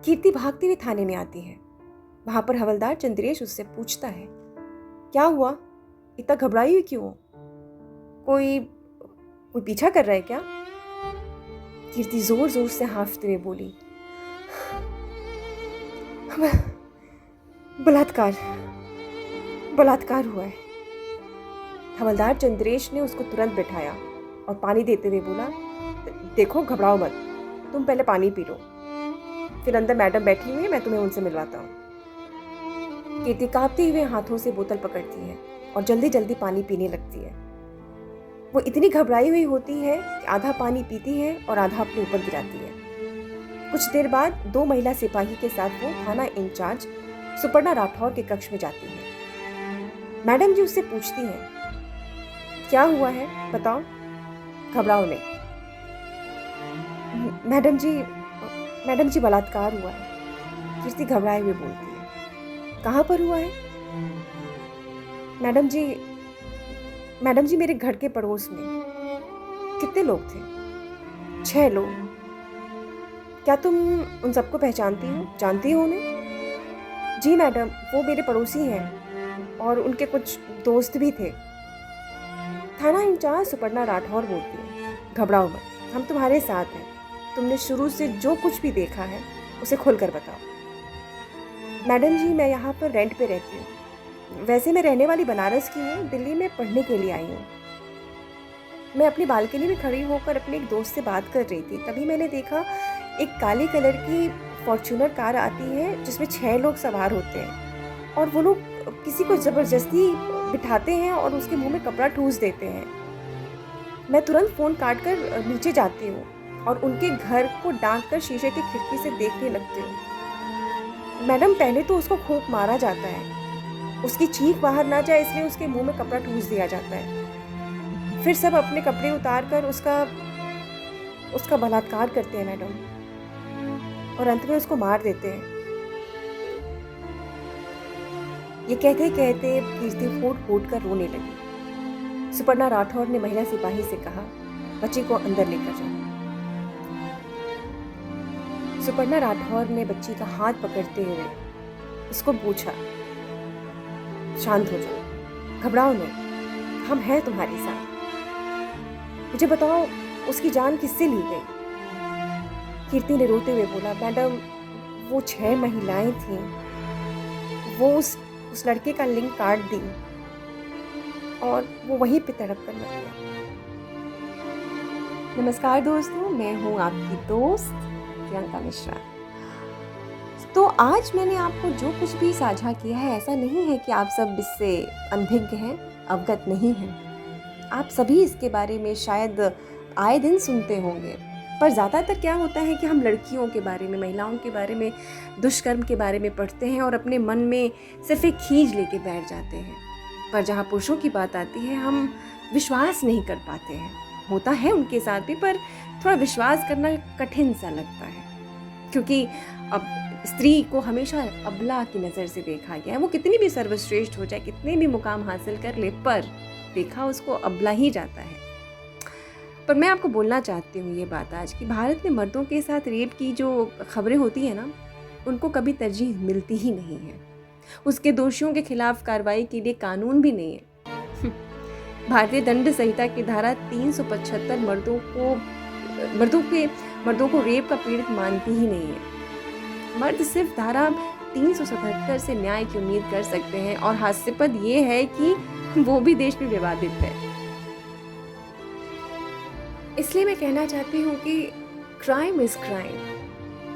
कीर्ति भागती हुई थाने में आती है। वहां पर हवलदार चंद्रेश उससे पूछता है, क्या हुआ, इतना घबराई हुई क्यों? कोई कोई पीछा कर रहा है क्या? कीर्ति जोर जोर से हांफते हुए बोली, बलात्कार बलात्कार हुआ है। हवलदार चंद्रेश ने उसको तुरंत बिठाया और पानी देते हुए बोला, देखो घबराओ मत, तुम पहले पानी पी लो, फिर अंदर मैडम बैठी हुई है, मैं तुम्हें उनसे मिलवाता हूँ। कीर्ति कांपते हुए हाथों से बोतल पकड़ती है और जल्दी जल्दी पानी पीने लगती है। वो इतनी घबराई हुई होती है कि आधा पानी पीती है और आधा अपने ऊपर गिराती है। कुछ देर बाद 2 महिला सिपाही के साथ वो थाना इंचार्ज सुपर्णा राठौर के कक्ष में जाती है। मैडम जी उससे पूछती हैं, क्या हुआ है बताओ, घबराओ नहीं। मैडम जी बलात्कार हुआ है, कीर्ति घबराए हुए बोलती है। कहाँ पर हुआ है? मैडम जी मेरे घर के पड़ोस में। कितने लोग थे? 6 लोग। क्या तुम उन सबको पहचानती हो, जानती हो उन्हें? जी मैडम, वो मेरे पड़ोसी हैं और उनके कुछ दोस्त भी थे। थाना इंचार्ज सुपर्णा राठौर बोलती है, घबराओ मत, हम तुम्हारे साथ हैं। तुमने शुरू से जो कुछ भी देखा है उसे खोलकर बताओ। मैडम जी मैं यहाँ पर रेंट पे रहती हूँ। वैसे मैं रहने वाली बनारस की हूँ, दिल्ली में पढ़ने के लिए आई हूँ। मैं अपनी बालकनी में खड़ी होकर अपने एक दोस्त से बात कर रही थी, तभी मैंने देखा एक काले कलर की फॉर्च्यूनर कार आती है जिसमें 6 लोग सवार होते हैं और वो लोग किसी को ज़बरदस्ती बिठाते हैं और उसके मुंह में कपड़ा ठूस देते हैं। मैं तुरंत फ़ोन काट कर नीचे जाती हूँ और उनके घर को डांक कर शीशे की खिड़की से देखने लगती हूँ। मैडम पहले तो उसको खूब मारा जाता है, उसकी चीख बाहर ना जाए इसलिए उसके मुंह में कपड़ा ठूस दिया जाता है। फिर सब अपने कपड़े उतार कर उसका बलात्कार करते हैं मैडम, और अंत में उसको मार देते हैं। ये कहते कहते कीर्ति फूट फूट कर रोने लगी। सुपर्णा राठौर ने महिला सिपाही से कहा, बच्ची को अंदर लेकर जाओ। सुपर्णा राठौर ने बच्ची का हाथ पकड़ते हुए उसको पूछा, शांत हो जाओ, घबराओ नहीं, हम हैं तुम्हारे साथ। मुझे बताओ उसकी जान किससे ली गई? कीर्ति ने रोते हुए बोला, मैडम वो 6 महिलाएं थीं, वो उस लड़के का लिंग काट दी और वो वहीं पे तड़प कर मर गया। नमस्कार दोस्तों, मैं हूँ आपकी दोस्त प्रियंका मिश्रा। तो आज मैंने आपको जो कुछ भी साझा किया है, ऐसा नहीं है कि आप सब इससे अनभिज्ञ हैं, अवगत नहीं हैं। आप सभी इसके बारे में शायद आए दिन सुनते होंगे, पर ज़्यादातर क्या होता है कि हम लड़कियों के बारे में, महिलाओं के बारे में, दुष्कर्म के बारे में पढ़ते हैं और अपने मन में सिर्फ एक खींच लेके बैठ जाते हैं। पर जहाँ पुरुषों की बात आती है, हम विश्वास नहीं कर पाते हैं। होता है उनके साथ भी, पर थोड़ा विश्वास करना कठिन सा लगता है, क्योंकि अब स्त्री को हमेशा अबला की नज़र से देखा गया है। वो कितनी भी सर्वश्रेष्ठ हो जाए, कितने भी मुकाम हासिल कर ले, पर देखा उसको अबला ही जाता है। पर मैं आपको बोलना चाहती हूँ ये बात आज, कि भारत में मर्दों के साथ रेप की जो खबरें होती हैं ना, उनको कभी तरजीह मिलती ही नहीं है। उसके दोषियों के खिलाफ कार्रवाई के लिए कानून भी नहीं है। भारतीय दंड संहिता की धारा 375 मर्दों को रेप का पीड़ित मानती ही नहीं है। मर्द सिर्फ धारा 377 से न्याय की उम्मीद कर सकते हैं, और हास्यास्पद ये है कि वो भी देश में विवादित है। इसलिए मैं कहना चाहती हूँ कि क्राइम इज़ क्राइम,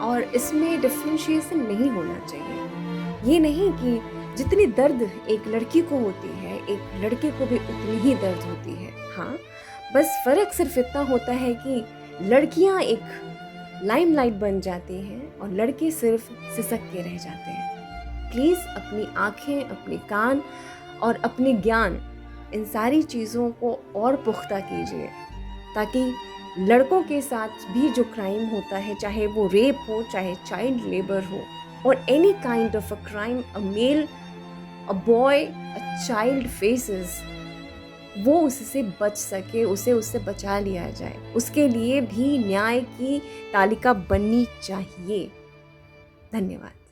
और इसमें डिफरेंशिएशन नहीं होना चाहिए। ये नहीं कि जितनी दर्द एक लड़की को होती है, एक लड़के को भी उतनी ही दर्द होती है। हाँ, बस फ़र्क सिर्फ इतना होता है कि लड़कियाँ एक लाइमलाइट बन जाती हैं और लड़के सिर्फ सिसक के रह जाते हैं। प्लीज़ अपनी आँखें, अपने कान और अपने ज्ञान, इन सारी चीज़ों को और पुख्ता कीजिए, ताकि लड़कों के साथ भी जो क्राइम होता है, चाहे वो रेप हो, चाहे चाइल्ड लेबर हो, और any kind of a crime a male, a boy, a child faces, वो उससे बच सके, उससे बचा लिया जाए। उसके लिए भी न्याय की तालिका बननी चाहिए। धन्यवाद।